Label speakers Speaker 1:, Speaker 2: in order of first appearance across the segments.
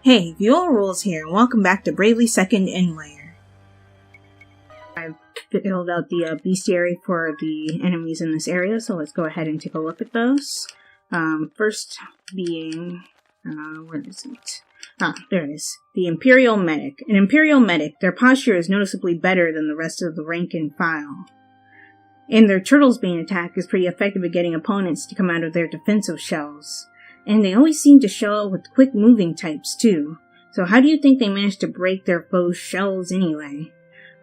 Speaker 1: Hey, Viola Rules here, and welcome back to Bravely Second Endlayer. I've filled out the bestiary for the enemies in this area, so let's go ahead and take a look at those. First being, where is it? There it is. The Imperial Medic. An Imperial Medic, their posture is noticeably better than the rest of the rank and file. And their Turtle's Bane attack is pretty effective at getting opponents to come out of their defensive shells. And they always seem to show up with quick moving types too. So how do you think they managed to break their foes' shells anyway?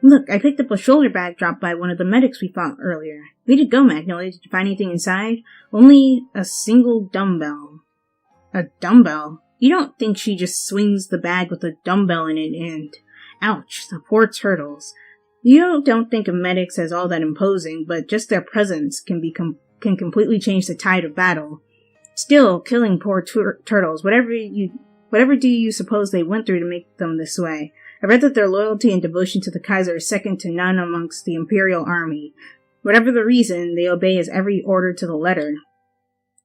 Speaker 1: Look, I picked up a shoulder bag dropped by one of the medics we fought earlier. Way to go, Magnolia. Did you find anything inside? Only a single dumbbell. A dumbbell? You don't think she just swings the bag with a dumbbell in it and... Ouch, the poor turtles. You don't think of medics as all that imposing, but just their presence can completely change the tide of battle. Still, killing poor turtles, whatever do you suppose they went through to make them this way? I read that their loyalty and devotion to the Kaiser is second to none amongst the Imperial Army. Whatever the reason, they obey his every order to the letter.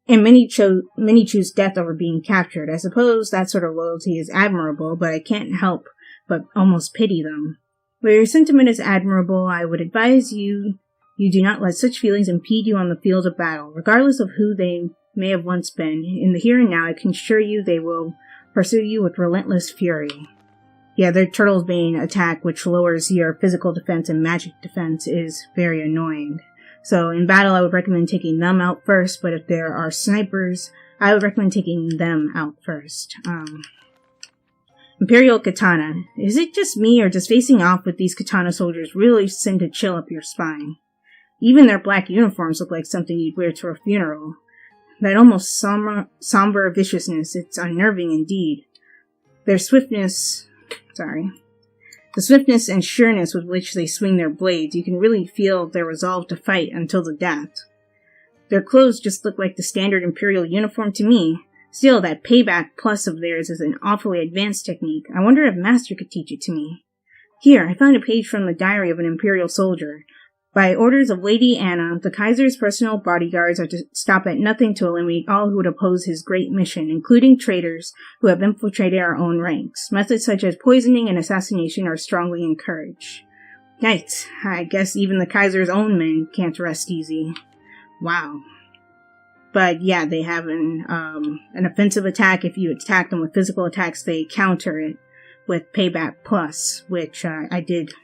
Speaker 1: And many choose death over being captured. I suppose that sort of loyalty is admirable, but I can't help but almost pity them. Where your sentiment is admirable, I would advise you do not let such feelings impede you on the field of battle, regardless of who they may have once been. In the here and now, I can assure you they will pursue you with relentless fury. Yeah, their Turtle's Bane attack, which lowers your physical defense and magic defense, is very annoying. So in battle, I would recommend taking them out first, but if there are snipers, I would recommend taking them out first. Imperial Katana. Is it just me, or does facing off with these katana soldiers really send a chill up your spine? Even their black uniforms look like something you'd wear to a funeral. That almost somber viciousness, it's unnerving indeed. The swiftness and sureness with which they swing their blades, you can really feel their resolve to fight until the death. Their clothes just look like the standard Imperial uniform to me. Still, that payback plus of theirs is an awfully advanced technique. I wonder if Master could teach it to me. Here, I found a page from the diary of an Imperial soldier. By orders of Lady Anna, the Kaiser's personal bodyguards are to stop at nothing to eliminate all who would oppose his great mission, including traitors who have infiltrated our own ranks. Methods such as poisoning and assassination are strongly encouraged. Yikes, I guess even the Kaiser's own men can't rest easy. Wow. But yeah, they have an offensive attack. If you attack them with physical attacks, they counter it with Payback Plus, which I did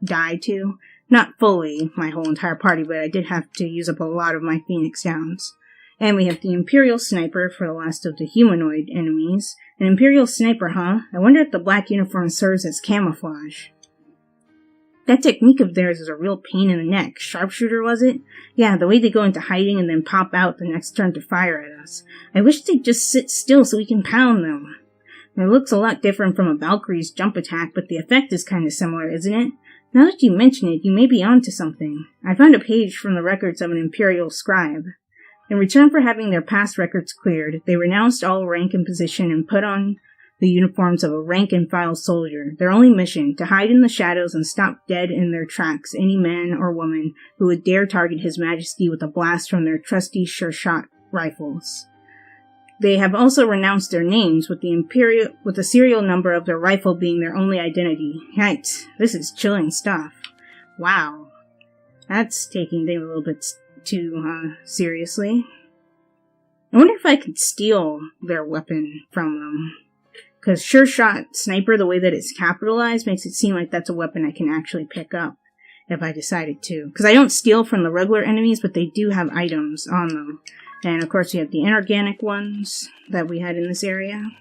Speaker 1: die to. Not fully, my whole entire party, but I did have to use up a lot of my Phoenix Downs. And we have the Imperial Sniper for the last of the humanoid enemies. An Imperial Sniper, huh? I wonder if the black uniform serves as camouflage. That technique of theirs is a real pain in the neck. Sharpshooter, was it? Yeah, the way they go into hiding and then pop out the next turn to fire at us. I wish they'd just sit still so we can pound them. It looks a lot different from a Valkyrie's jump attack, but the effect is kind of similar, isn't it? Now that you mention it, you may be onto something. I found a page from the records of an Imperial scribe. In return for having their past records cleared, they renounced all rank and position and put on the uniforms of a rank-and-file soldier. Their only mission, to hide in the shadows and stop dead in their tracks any man or woman who would dare target His Majesty with a blast from their trusty sure-shot rifles. They have also renounced their names, with the serial number of their rifle being their only identity. Yikes, this is chilling stuff. Wow. That's taking things a little bit too seriously. I wonder if I could steal their weapon from them. Because Sure Shot Sniper, the way that it's capitalized, makes it seem like that's a weapon I can actually pick up if I decided to. Because I don't steal from the regular enemies, but they do have items on them. And of course we have the inorganic ones that we had in this area.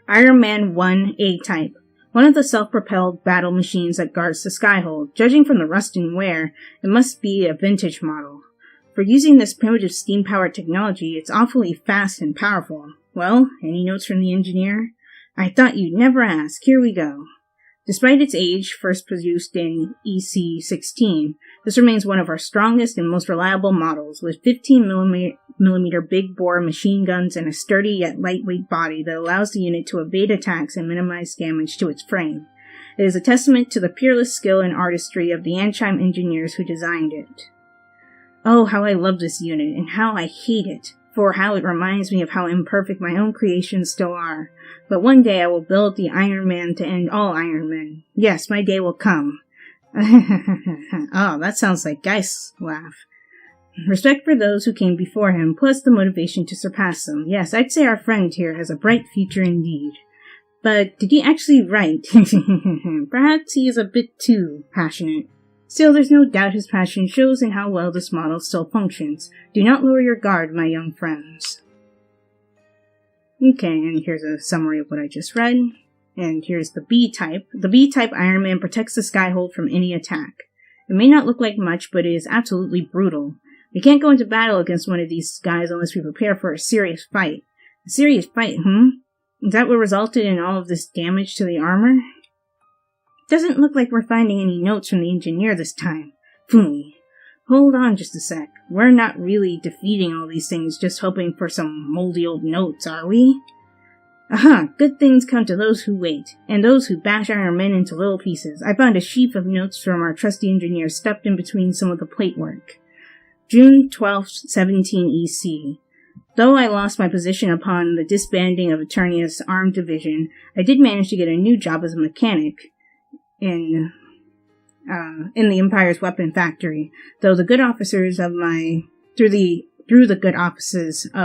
Speaker 1: Iron Man 1 A-Type. One of the self-propelled battle machines that guards the Skyhold. Judging from the rust and wear, it must be a vintage model. For using this primitive steam-powered technology, it's awfully fast and powerful. Well, any notes from the engineer? I thought you'd never ask. Here we go. Despite its age, first produced in EC-16, this remains one of our strongest and most reliable models, with 15mm big-bore machine guns and a sturdy yet lightweight body that allows the unit to evade attacks and minimize damage to its frame. It is a testament to the peerless skill and artistry of the Anchime engineers who designed it. Oh, how I love this unit, and how I hate it, for how it reminds me of how imperfect my own creations still are. But one day I will build the Iron Man to end all Iron Men. Yes, my day will come. Oh, that sounds like Geist's laugh. Respect for those who came before him, plus the motivation to surpass them. Yes, I'd say our friend here has a bright future indeed. But did he actually write? Perhaps he is a bit too passionate. Still, there's no doubt his passion shows in how well this model still functions. Do not lower your guard, my young friends. Okay, and here's a summary of what I just read. And here's the B-type. The B-type Iron Man protects the Skyhold from any attack. It may not look like much, but it is absolutely brutal. We can't go into battle against one of these guys unless we prepare for a serious fight. A serious fight, Is that what resulted in all of this damage to the armor? Doesn't look like we're finding any notes from the engineer this time. Phooey. Hold on just a sec. We're not really defeating all these things just hoping for some moldy old notes, are we? Aha! Good things come to those who wait, and those who bash Iron Men into little pieces. I found a sheaf of notes from our trusty engineer stuffed in between some of the plate work. June 12th, 17 EC. Though I lost my position upon the disbanding of Eternia's armed division, I did manage to get a new job as a mechanic in the Empire's weapon factory, through the good offices of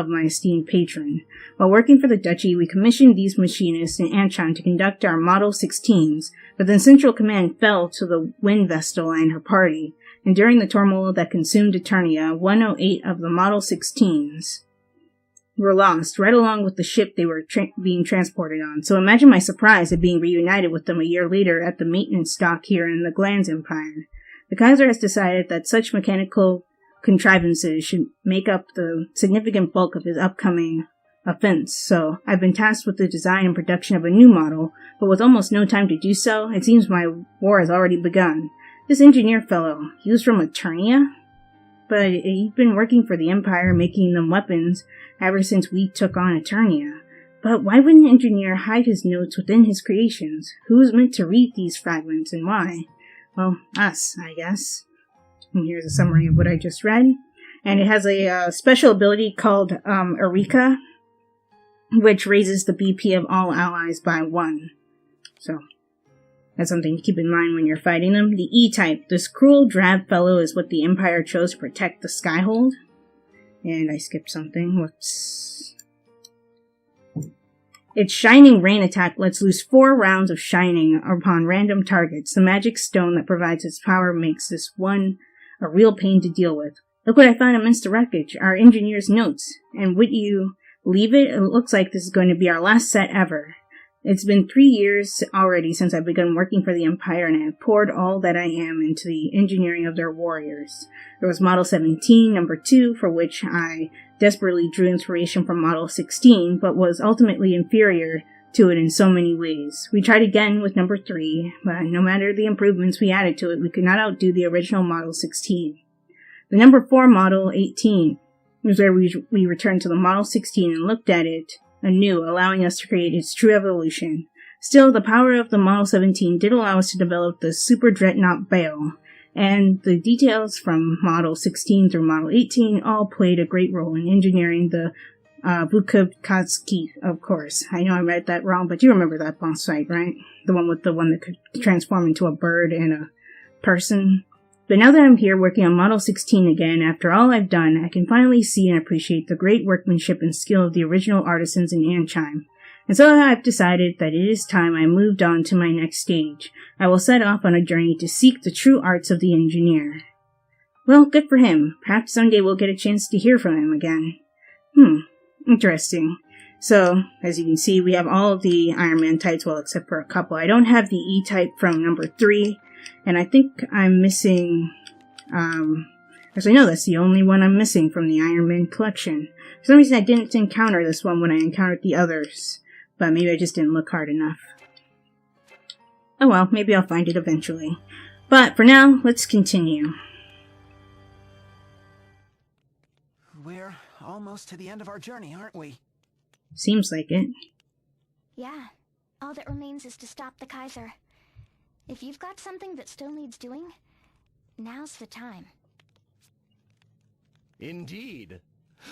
Speaker 1: my esteemed patron. While working for the Duchy, we commissioned these machinists in Anshan to conduct our Model 16s, but then Central Command fell to the Wind Vestal and her party, and during the turmoil that consumed Eternia, 108 of the Model 16s were lost, right along with the ship they were being transported on. So imagine my surprise at being reunited with them a year later at the maintenance dock here in the Glanz Empire. The Kaiser has decided that such mechanical contrivances should make up the significant bulk of his upcoming offense, so I've been tasked with the design and production of a new model, but with almost no time to do so, it seems my war has already begun. This engineer fellow, he was from Eternia? But he'd been working for the Empire, making them weapons, ever since we took on Eternia. But why would an engineer hide his notes within his creations? Who is meant to read these fragments, and why? Well, us, I guess. And here's a summary of what I just read. And it has a special ability called Eureka, which raises the BP of all allies by 1. So, that's something to keep in mind when you're fighting them. The E-type. This cruel, drab fellow is what the Empire chose to protect the Skyhold. And I skipped something. Whoops. Its Shining Rain attack lets loose 4 rounds of Shining upon random targets. The magic stone that provides its power makes this one a real pain to deal with. Look what I found amidst the wreckage. Our engineer's notes. And would you believe it? It looks like this is going to be our last set ever. It's been 3 years already since I've begun working for the Empire, and I have poured all that I am into the engineering of their warriors. There was Model 17, number 2, for which I desperately drew inspiration from Model 16, but was ultimately inferior to it in so many ways. We tried again with number 3, but no matter the improvements we added to it, we could not outdo the original Model 16. The number 4 Model 18 was where we returned to the Model 16 and looked at it anew, allowing us to create its true evolution. Still, the power of the Model 17 did allow us to develop the Super Dreadnought Bail, and the details from Model 16 through Model 18 all played a great role in engineering the Vukhovkatsky, of course. I know I read that wrong, but you remember that boss fight, right? The one that could transform into a bird and a person. But now that I'm here working on Model 16 again, after all I've done, I can finally see and appreciate the great workmanship and skill of the original artisans in Ansheim. And so I've decided that it is time I moved on to my next stage. I will set off on a journey to seek the true arts of the engineer. Well, good for him. Perhaps someday we'll get a chance to hear from him again. Interesting. So, as you can see, we have all of the Iron Man types, well, except for a couple. I don't have the E-type from number 3. And I think I'm missing, actually no, that's the only one I'm missing from the Iron Man collection. For some reason I didn't encounter this one when I encountered the others, but maybe I just didn't look hard enough. Oh well, maybe I'll find it eventually. But for now, let's continue.
Speaker 2: We're almost to the end of our journey, aren't we?
Speaker 1: Seems like it.
Speaker 3: Yeah, all that remains is to stop the Kaiser. If you've got something that still needs doing, now's the time.
Speaker 2: Indeed.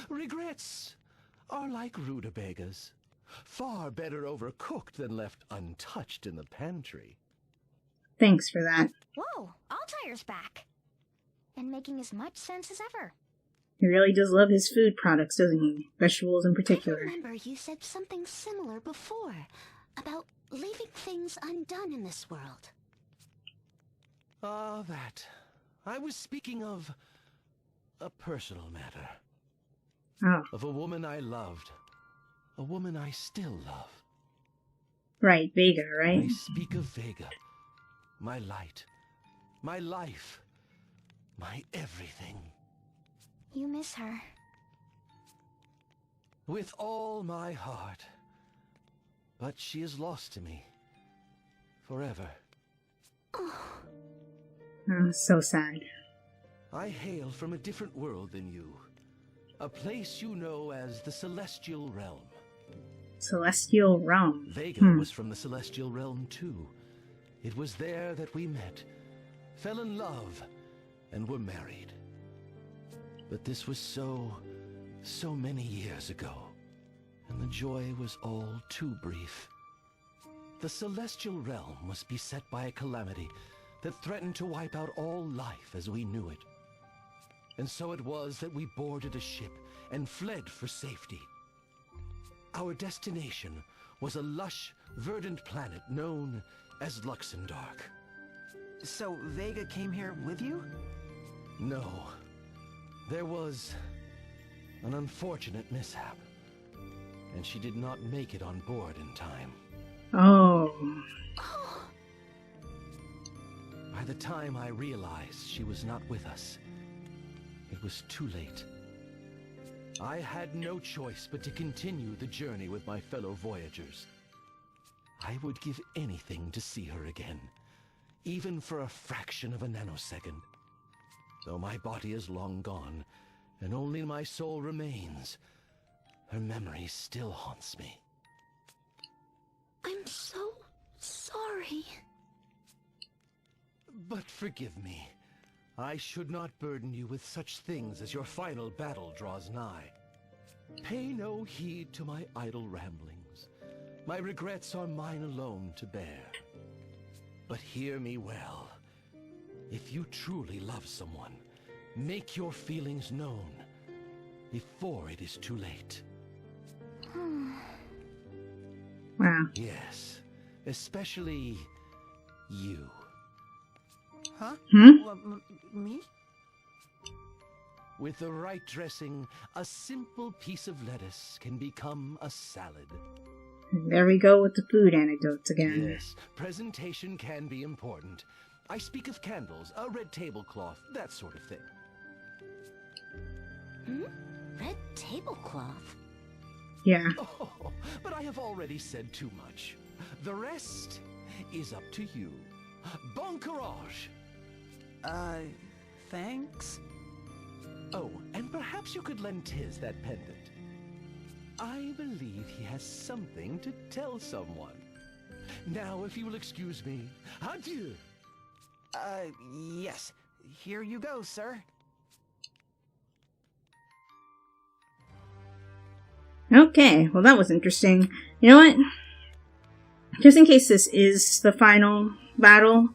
Speaker 2: Regrets are like rutabagas.
Speaker 4: Far better overcooked than left untouched in the pantry.
Speaker 1: Thanks for that.
Speaker 3: Whoa, Altire's back. And making as much sense as ever.
Speaker 1: He really does love his food products, doesn't he? Vegetables in
Speaker 5: I
Speaker 1: particular.
Speaker 5: remember you said something similar before, about leaving things undone in this world.
Speaker 4: Ah, that. I was speaking of a personal matter.
Speaker 1: Oh,
Speaker 4: Of a woman I loved. A woman I still love.
Speaker 1: right, Vega, right?
Speaker 4: I speak of Vega. My light. My life. My everything.
Speaker 3: You miss her.
Speaker 4: With all my heart. But she is lost to me. Forever.
Speaker 1: Oh, so sad.
Speaker 4: I hail from a different world than you. A place you know as the Celestial Realm.
Speaker 1: Celestial Realm.
Speaker 4: Vega was from the Celestial Realm too. It was there that we met, fell in love, and were married. But this was so many years ago, and the joy was all too brief. The Celestial Realm was beset by a calamity that threatened to wipe out all life as we knew it. And so it was that we boarded a ship and fled for safety. Our destination was a lush, verdant planet known as Luxendark.
Speaker 2: So Vega came here with you?
Speaker 4: No. There was an unfortunate mishap, and she did not make it on board in time.
Speaker 1: Oh.
Speaker 4: By the time I realized she was not with us, it was too late. I had no choice but to continue the journey with my fellow voyagers. I would give anything to see her again, even for a fraction of a nanosecond. Though my body is long gone, and only my soul remains, her memory still haunts me.
Speaker 5: I'm so sorry.
Speaker 4: But forgive me. I should not burden you with such things as your final battle draws nigh. Pay no heed to my idle ramblings. My regrets are mine alone to bear. But hear me well. If you truly love someone, make your feelings known before it is too late.
Speaker 1: Wow.
Speaker 4: Yes, especially you.
Speaker 2: Huh?
Speaker 1: Hmm?
Speaker 2: Me?
Speaker 4: With the right dressing, a simple piece of lettuce can become a salad.
Speaker 1: There we go with the food anecdotes again.
Speaker 4: Yes, presentation can be important. I speak of candles, a red tablecloth, that sort of thing.
Speaker 5: Red tablecloth?
Speaker 1: Yeah.
Speaker 4: Oh, but I have already said too much. The rest is up to you. Bon courage!
Speaker 2: Thanks?
Speaker 4: Oh, and perhaps you could lend Tiz that pendant. I believe he has something to tell someone. Now, if you will excuse me, adieu!
Speaker 2: Yes. Here you go, sir.
Speaker 1: Okay, well that was interesting. You know what? Just in case this is the final battle,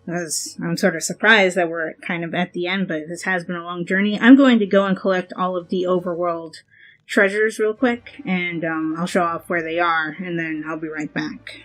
Speaker 1: because I'm sort of surprised that we're kind of at the end, but this has been a long journey, I'm going to go and collect all of the overworld treasures real quick, and I'll show off where they are, and then I'll be right back.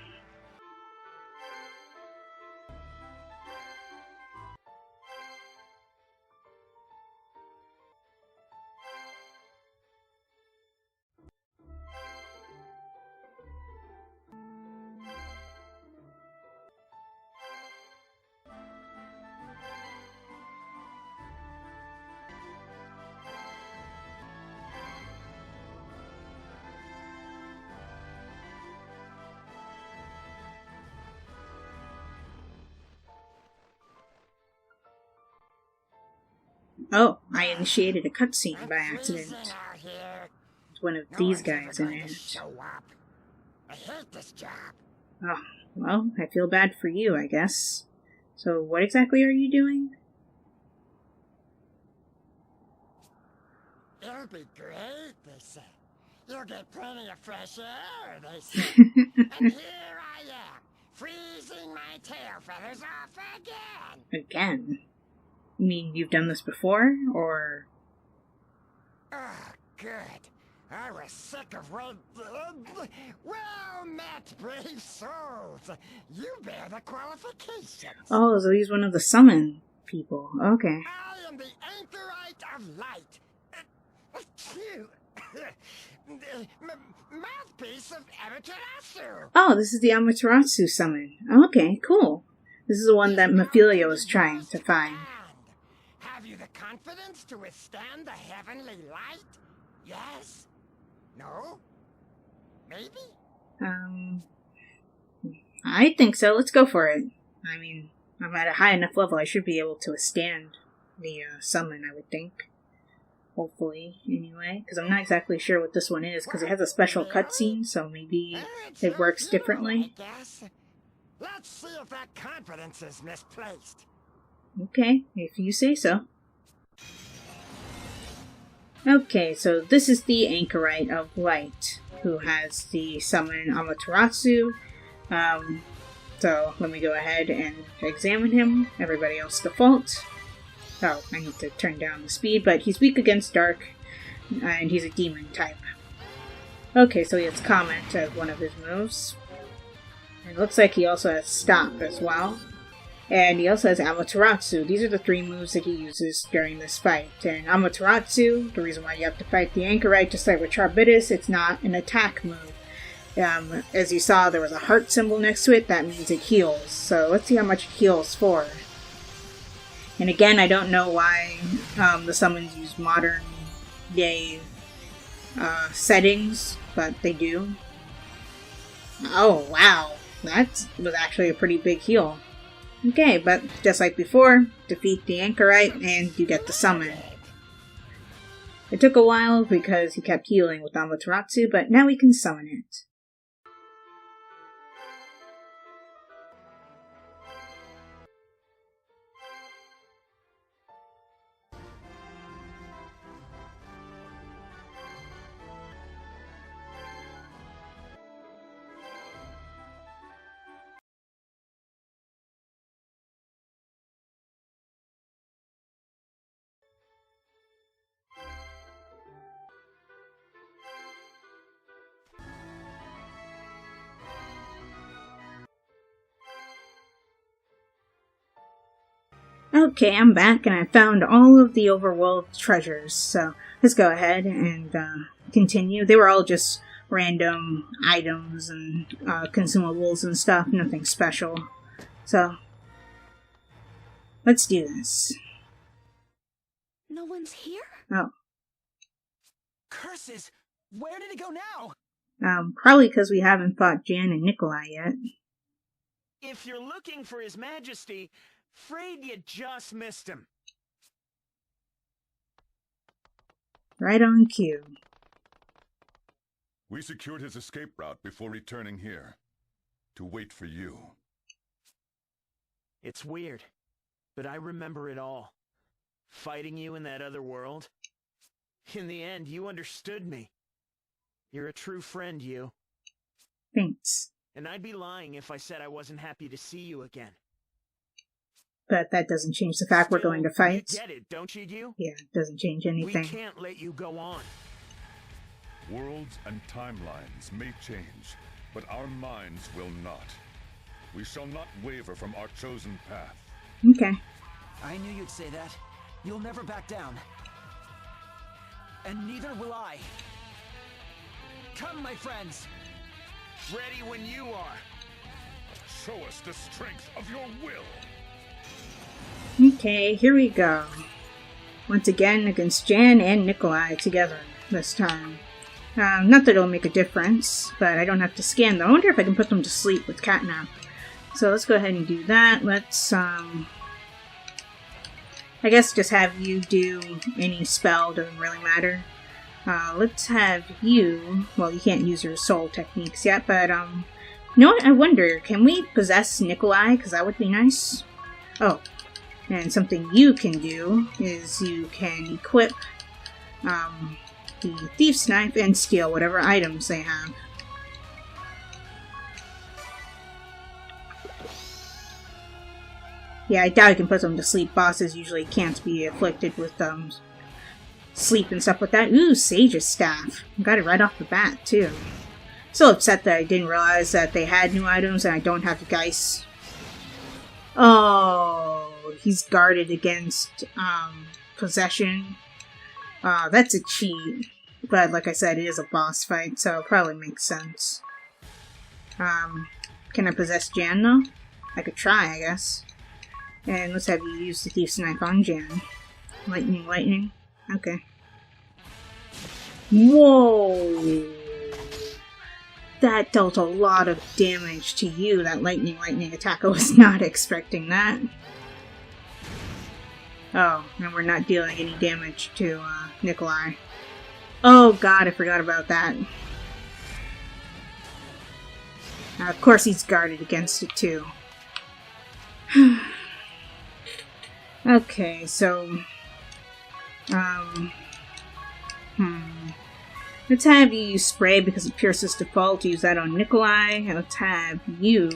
Speaker 1: Oh, I initiated a cutscene by accident. It's one of these guys in it.
Speaker 6: I hate this job.
Speaker 1: Oh, well, I feel bad for you, I guess. So what exactly are you doing?
Speaker 6: It'll be great, they say. You'll get plenty of fresh air, they say. And here I am, freezing my tail feathers off again.
Speaker 1: Again? You mean you've done this before, or...
Speaker 6: Oh, good. I was sick of red... Well met, brave souls. You bear the qualifications.
Speaker 1: Oh, so he's one of the summon people. Okay.
Speaker 6: I am the Anchorite of Light. Mouthpiece of Amaterasu.
Speaker 1: Oh, this is the Amaterasu summon. Okay, cool. This is the one that Mephilia was trying to find.
Speaker 6: Have you the confidence to withstand the heavenly light? Yes? No? Maybe?
Speaker 1: I think so. Let's go for it. I mean, I'm at a high enough level, I should be able to withstand the summon, I would think. Hopefully, anyway. Because I'm not exactly sure what this one is, because it has a special cutscene, so maybe it works differently.
Speaker 6: I guess. Let's see if that confidence is misplaced.
Speaker 1: Okay, if you say so. Okay, so this is the Anchorite of Light, who has the summon Amaterasu. So let me go ahead and examine him. Everybody else default. Oh, I need to turn down the speed, but he's weak against dark, and he's a demon type. Okay, so he has Comment as one of his moves. And it looks like he also has Stop as well. And he also has Amaterasu. These are the 3 moves that he uses during this fight. And Amaterasu, the reason why you have to fight the Anchorite, just like with Charbitis, it's not an attack move. As you saw, there was a heart symbol next to it. That means it heals. So let's see how much it heals for. And again, I don't know why the summons use modern day settings, but they do. Oh, wow. That was actually a pretty big heal. Okay, but just like before, defeat the Anchorite and you get the summon. It took a while because he kept healing with Amaterasu, but now we can summon it. Okay, I'm back and I found all of the overworld treasures, so let's go ahead and continue. They were all just random items and consumables and stuff, nothing special. So, let's do this.
Speaker 5: No one's here?
Speaker 1: Oh.
Speaker 2: Curses! Where did he go now?
Speaker 1: Probably because we haven't fought Jan and Nikolai yet.
Speaker 2: If you're looking for His Majesty, afraid you just missed him.
Speaker 1: Right on cue.
Speaker 7: We secured his escape route before returning here. To wait for you.
Speaker 2: It's weird, but I remember it all. Fighting you in that other world. In the end, you understood me. You're a true friend, you.
Speaker 1: Thanks.
Speaker 2: And I'd be lying if I said I wasn't happy to see you again.
Speaker 1: But that doesn't change the fact we're going to fight.
Speaker 2: You get it, don't you?
Speaker 1: Yeah, it doesn't change anything.
Speaker 2: We can't let you go on.
Speaker 7: Worlds and timelines may change, but our minds will not. We shall not waver from our chosen path.
Speaker 1: Okay.
Speaker 8: I knew you'd say that. You'll never back down. And neither will I. Come, my friends!
Speaker 2: Ready when you are.
Speaker 7: Show us the strength of your will.
Speaker 1: Okay, here we go. Once again against Jan and Nikolai together this time. Not that it'll make a difference, but I don't have to scan them. I wonder if I can put them to sleep with Catnap. So let's go ahead and do that. Let's, I guess just have you do any spell, doesn't really matter. Let's have you, well, you can't use your soul techniques yet, but, you know what, I wonder, can we possess Nikolai? Because that would be nice. Oh, and something you can do is you can equip, the Thief's Knife and steal whatever items they have. Yeah, I doubt I can put them to sleep. Bosses usually can't be afflicted with sleep and stuff like that. Ooh, Sage's Staff. Got it right off the bat, too. Still upset that I didn't realize that they had new items and I don't have the Geist. Oh, he's guarded against possession. That's a cheat. But like I said, it is a boss fight, so it probably makes sense. Can I possess Jan, though? I could try, I guess. And let's have you use the Thief's Knife on Jan. Lightning, lightning. Okay. Whoa! That dealt a lot of damage to you, that lightning, lightning attack. I was not expecting that. Oh, and we're not dealing any damage to Nikolai. Oh god, I forgot about that. Of course he's guarded against it too. Okay, so... Let's have you use Spray because it pierces default. Use that on Nikolai. Let's have you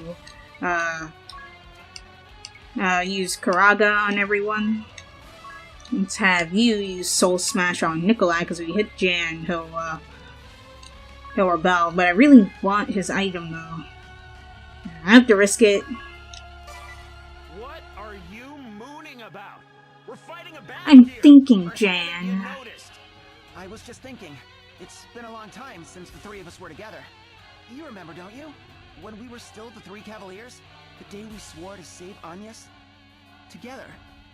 Speaker 1: use Karaga on everyone. Let's have you use Soul Smash on Nikolai because if you hit Jan, he'll rebel. But I really want his item though. I have to risk it.
Speaker 2: What are you mooning about? We're fighting a battle
Speaker 1: I'm
Speaker 2: here.
Speaker 1: thinking,
Speaker 2: Or
Speaker 1: Jan.
Speaker 2: haven't you noticed?
Speaker 8: I was just thinking. It's been a long time since the three of us were together. You remember, don't you? When we were still the Three Cavaliers? The day we swore to save Agnes? Together.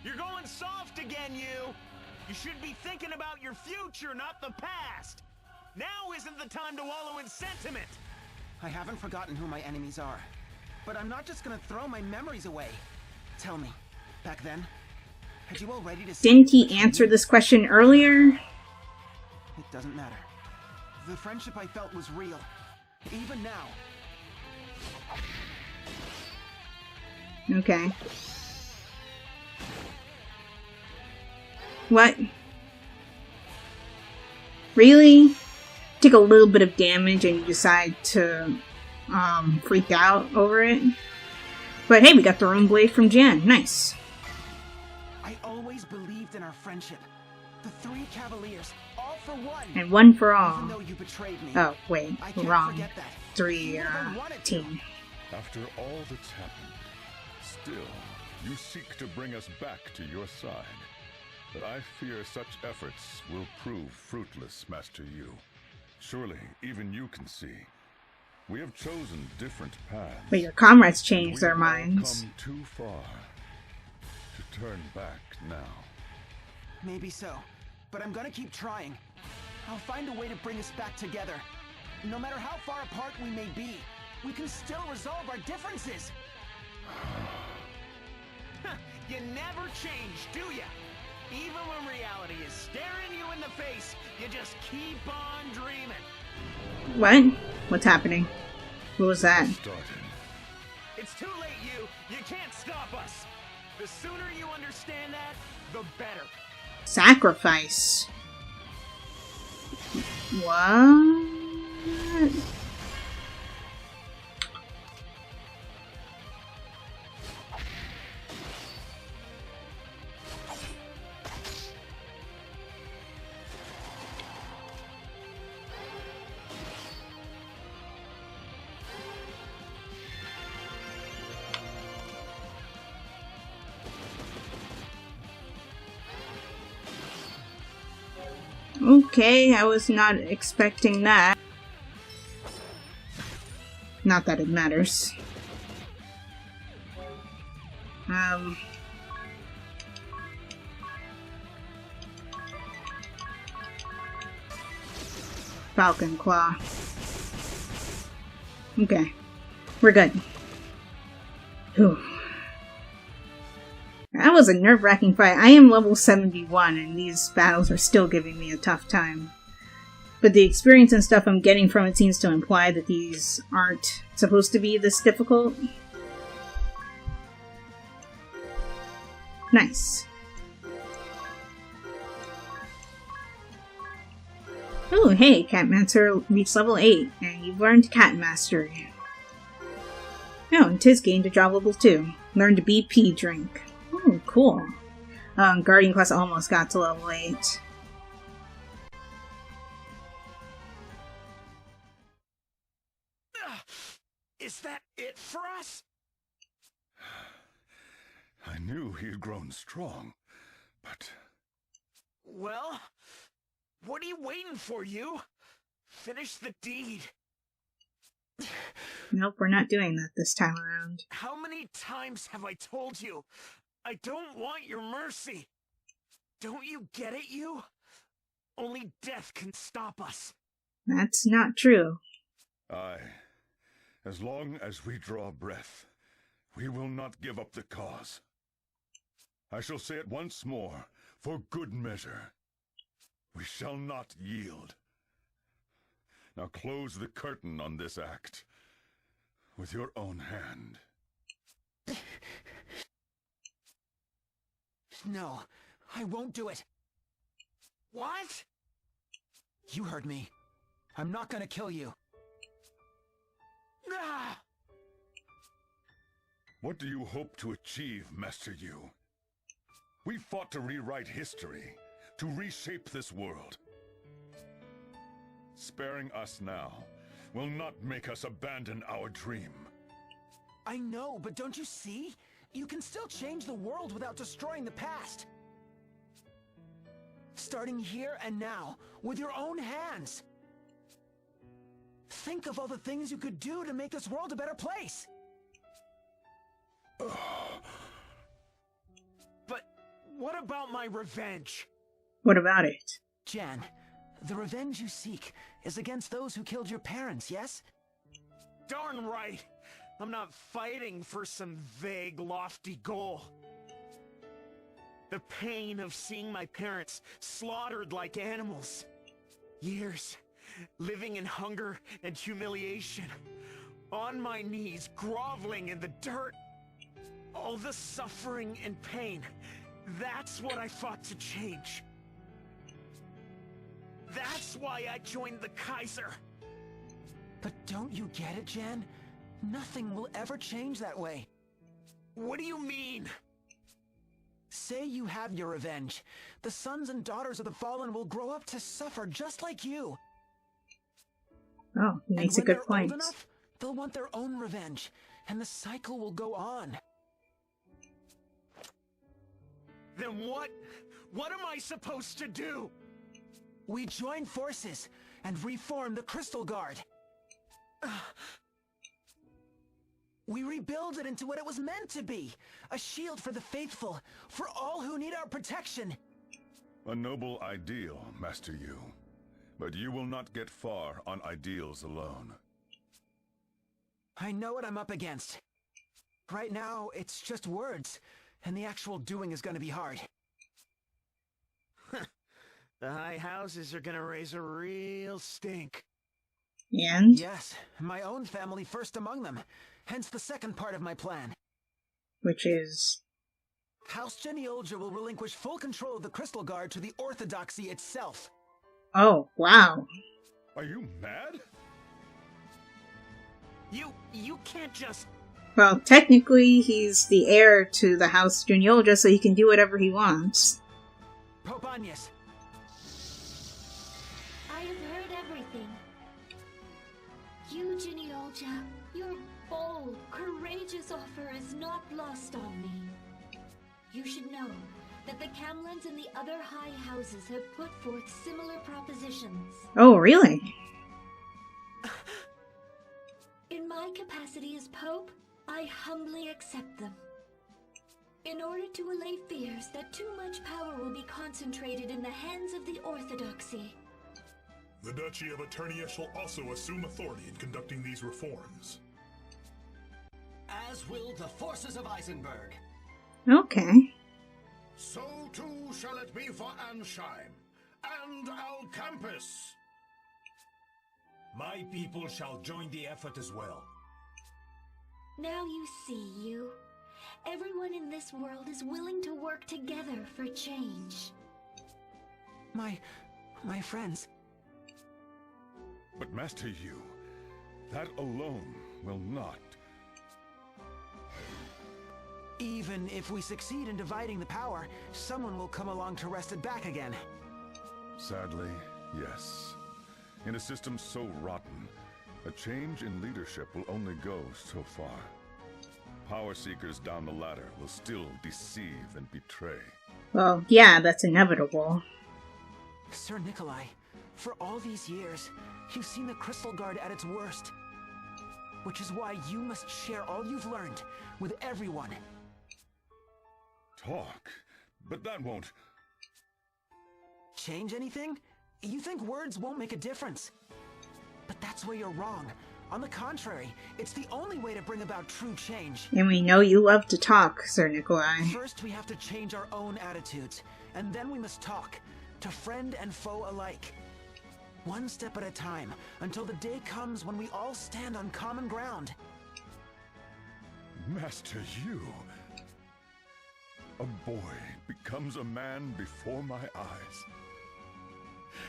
Speaker 2: You're going soft again, you! You should be thinking about your future, not the past! Now isn't the time to wallow in sentiment!
Speaker 8: I haven't forgotten who my enemies are. But I'm not just gonna throw my memories away. Tell me, back then, had you already decided...
Speaker 1: Didn't he answer this question earlier?
Speaker 8: It doesn't matter. The friendship I felt was real. Even now.
Speaker 1: Okay. What? Really? Take a little bit of damage and you decide to freak out over it? But hey, we got the Rune Blade from Jan. Nice.
Speaker 8: I always believed in our friendship. The Three Cavaliers, all for one.
Speaker 1: And one for all.
Speaker 8: Even though you betrayed me.
Speaker 1: Oh, wait.
Speaker 8: I can't
Speaker 1: Wrong.
Speaker 8: forget that.
Speaker 1: Three,
Speaker 8: Even if I wanted to.
Speaker 1: team.
Speaker 7: After all that's happened, still, you seek to bring us back to your side. But I fear such efforts will prove fruitless, Master Yu. Surely, even you can see. We have chosen different paths.
Speaker 1: But your comrades
Speaker 7: and
Speaker 1: changed their
Speaker 7: we've all
Speaker 1: minds.
Speaker 7: come too far to turn back now.
Speaker 8: Maybe so. But I'm gonna keep trying. I'll find a way to bring us back together. No matter how far apart we may be, we can still resolve our differences.
Speaker 2: You never change, do ya? Even when reality is staring you in the face, you just keep on dreaming.
Speaker 1: What? What's happening? What was that?
Speaker 7: Started.
Speaker 2: It's too late, you. You can't stop us. The sooner you understand that, the better.
Speaker 1: Sacrifice. What? Okay, I was not expecting that. Not that it matters. Falcon Claw. Okay. We're good. Whew. That was a nerve-wracking fight. I am level 71, and these battles are still giving me a tough time. But the experience and stuff I'm getting from it seems to imply that these aren't supposed to be this difficult. Nice. Oh, hey, Catmancer reached level 8, and you've learned Cat Mastery. Oh, and Tiz gained a job level 2. Learned a BP drink. Oh, cool. Guardian Quest almost got to level 8.
Speaker 2: Is that it for us?
Speaker 7: I knew he had grown strong, but...
Speaker 2: Well, what are you waiting for, you? Finish the deed.
Speaker 1: Nope, we're not doing that this time around.
Speaker 2: How many times have I told you? I don't want your mercy. Don't you get it, you? Only death can stop us.
Speaker 1: That's not true.
Speaker 7: Aye. As long as we draw breath, we will not give up the cause. I shall say it once more, for good measure. We shall not yield. Now close the curtain on this act with your own hand.
Speaker 8: No, I won't do it.
Speaker 2: What?
Speaker 8: You heard me. I'm not gonna kill you.
Speaker 2: Ah!
Speaker 7: What do you hope to achieve, Master Yu? We fought to rewrite history, to reshape this world. Sparing us now will not make us abandon our dream.
Speaker 8: I know, but don't you see? You can still change the world without destroying the past. Starting here and now, with your own hands. Think of all the things you could do to make this world a better place.
Speaker 2: But what about my revenge?
Speaker 1: What about it?
Speaker 8: Jan, the revenge you seek is against those who killed your parents, yes?
Speaker 2: Darn right! I'm not fighting for some vague, lofty goal. The pain of seeing my parents slaughtered like animals. Years, living in hunger and humiliation. On my knees, groveling in the dirt. All the suffering and pain. That's what I fought to change. That's why I joined the Kaiser.
Speaker 8: But don't you get it, Jan? Nothing will ever change that way.
Speaker 2: What do you mean?
Speaker 8: Say you have your revenge. The sons and daughters of the fallen will grow up to suffer just like you.
Speaker 1: Oh, he makes a good point.
Speaker 8: Old enough, they'll want their own revenge, and the cycle will go on.
Speaker 2: Then what am I supposed to do?
Speaker 8: We join forces and reform the Crystal Guard. We rebuild it into what it was meant to be. A shield for the faithful, for all who need our protection.
Speaker 7: A noble ideal, Master Yu. But you will not get far on ideals alone.
Speaker 8: I know what I'm up against. Right now, it's just words, and the actual doing is gonna be hard.
Speaker 2: The high houses are gonna raise a real stink.
Speaker 1: And?
Speaker 8: Yes, my own family first among them. Hence the second part of my plan.
Speaker 1: Which is?
Speaker 8: House Genioja will relinquish full control of the Crystal Guard to the Orthodoxy itself.
Speaker 1: Oh, wow.
Speaker 7: Are you mad?
Speaker 2: You can't just...
Speaker 1: Well, technically, he's the heir to the House Junyoja, so he can do whatever he wants.
Speaker 8: Pope Agnes.
Speaker 5: I have heard everything. You, Genioja, your bold, courageous offer is not lost on me. You should know that the Camlands and the other high houses have put forth similar propositions.
Speaker 1: Oh, really?
Speaker 5: In my capacity as Pope, I humbly accept them. In order to allay fears that too much power will be concentrated in the hands of the Orthodoxy.
Speaker 9: The Duchy of Eternia shall also assume authority in conducting these reforms.
Speaker 10: As will the forces of Eisenberg.
Speaker 1: Okay.
Speaker 6: So too shall it be for Ansheim and Alcampus.
Speaker 10: My people shall join the effort as well.
Speaker 5: Now you see, you. Everyone in this world is willing to work together for change.
Speaker 8: My friends.
Speaker 7: But Master Yu, that alone will not.
Speaker 8: Even if we succeed in dividing the power, someone will come along to wrest it back again.
Speaker 7: Sadly, yes. In a system so rotten, a change in leadership will only go so far. Power seekers down the ladder will still deceive and betray.
Speaker 1: Well, yeah, that's inevitable.
Speaker 8: Sir Nikolai, for all these years, you've seen the Crystal Guard at its worst. Which is why you must share all you've learned with everyone.
Speaker 7: Talk? But that won't...
Speaker 8: Change anything? You think words won't make a difference. But that's where you're wrong. On the contrary, it's the only way to bring about true change.
Speaker 1: And we know you love to talk, Sir Nikolai.
Speaker 8: First, we have to change our own attitudes, and then we must talk, to friend and foe alike. One step at a time, until the day comes when we all stand on common ground.
Speaker 7: Master Yu... A boy becomes a man before my eyes.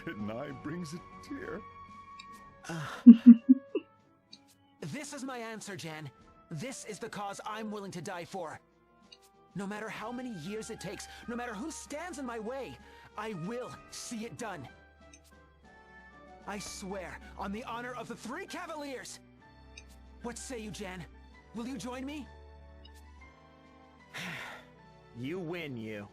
Speaker 7: It nigh brings a tear.
Speaker 8: This is my answer, Jan. This is the cause I'm willing to die for. No matter how many years it takes, no matter who stands in my way, I will see it done. I swear, on the honor of the 3 Cavaliers! What say you, Jan? Will you join me?
Speaker 2: You win, you.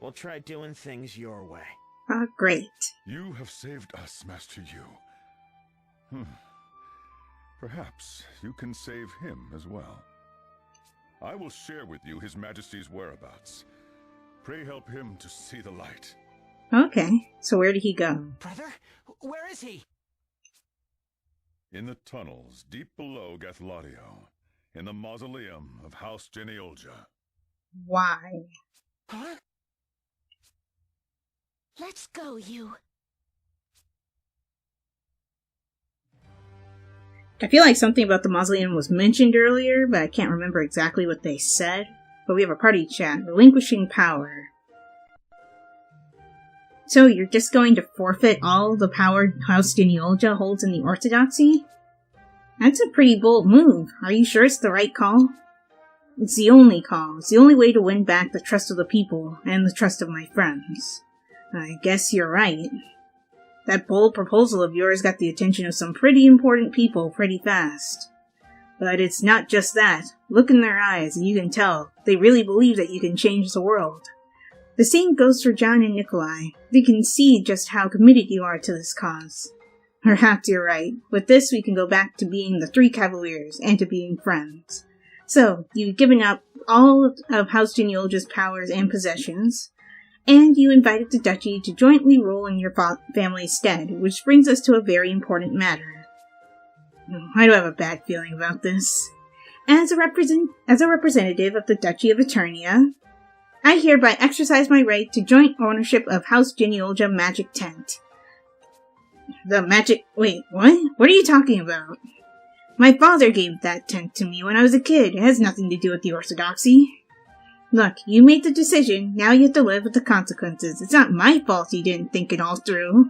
Speaker 2: We'll try doing things your way.
Speaker 1: Ah, great.
Speaker 7: You have saved us, Master Yu. Perhaps you can save him as well. I will share with you His Majesty's whereabouts. Pray help him to see the light.
Speaker 1: Okay, so where did he go?
Speaker 8: Brother? Where is he?
Speaker 7: In the tunnels deep below Gathladio, in the mausoleum of House Geniolja.
Speaker 1: Why?
Speaker 5: Huh? Let's go, you.
Speaker 1: I feel like something about the mausoleum was mentioned earlier, but I can't remember exactly what they said. But we have a party chat. Relinquishing power. So you're just going to forfeit all the power House Geniolja holds in the Orthodoxy? That's a pretty bold move. Are you sure it's the right call? It's the only call. It's the only way to win back the trust of the people and the trust of my friends. I guess you're right. That bold proposal of yours got the attention of some pretty important people pretty fast. But it's not just that. Look in their eyes and you can tell they really believe that you can change the world. The same goes for John and Nikolai. They can see just how committed you are to this cause. Perhaps you're right. With this, we can go back to being the 3 Cavaliers and to being friends. So, you've given up all of House Geniolja's powers and possessions, and you invited the Duchy to jointly rule in your family's stead, which brings us to a very important matter. I do have a bad feeling about this. As a representative of the Duchy of Eternia, I hereby exercise my right to joint ownership of House Geniolja Magic Tent. The magic... Wait, what? What are you talking about? My father gave that tent to me when I was a kid. It has nothing to do with the Orthodoxy. Look, you made the decision, now you have to live with the consequences. It's not my fault you didn't think it all through.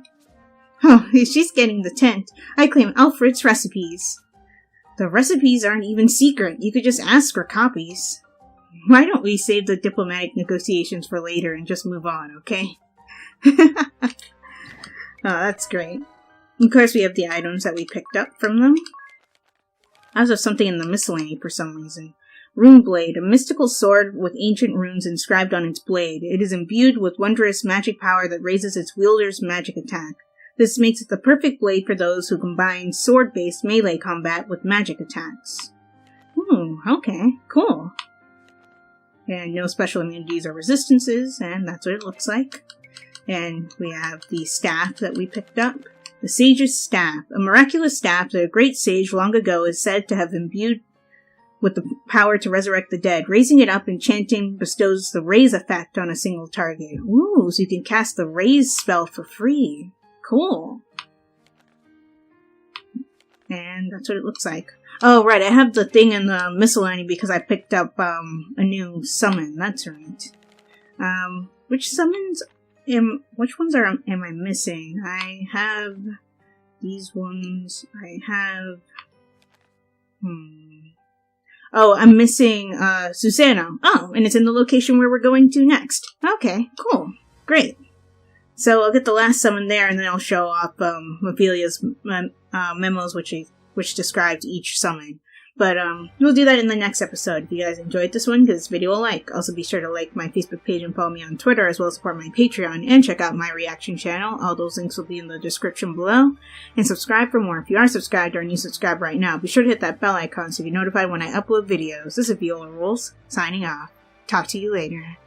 Speaker 1: Oh, if she's getting the tent, I claim Alfred's recipes. The recipes aren't even secret. You could just ask for copies. Why don't we save the diplomatic negotiations for later and just move on, okay? Oh, that's great. Of course, we have the items that we picked up from them. I also have something in the miscellany for some reason. Rune Blade, a mystical sword with ancient runes inscribed on its blade. It is imbued with wondrous magic power that raises its wielder's magic attack. This makes it the perfect blade for those who combine sword-based melee combat with magic attacks. Okay, cool. And no special immunities or resistances, and that's what it looks like. And we have the staff that we picked up. The Sage's Staff, a miraculous staff that a great sage long ago is said to have imbued with the power to resurrect the dead. Raising it up and chanting bestows the raise effect on a single target. Ooh, so you can cast the raise spell for free. Cool. And that's what it looks like. Oh, right, I have the thing in the miscellany because I picked up a new summon. That's right. Which summons... which ones am I missing? I have These ones I have... Oh, I'm missing Susano. Oh, and it's in the location where we're going to next. Okay, cool. Great. So I'll get the last summon there, and then I'll show off Ophelia's memos, which describes each summon. But we'll do that in the next episode. If you guys enjoyed this one, give this video a like. Also be sure to like my Facebook page and follow me on Twitter, as well as support my Patreon, and check out my reaction channel. All those links will be in the description below. And subscribe for more. If you are subscribed or a new subscriber right now, be sure to hit that bell icon so you're notified when I upload videos. This is Viola Rules, signing off. Talk to you later.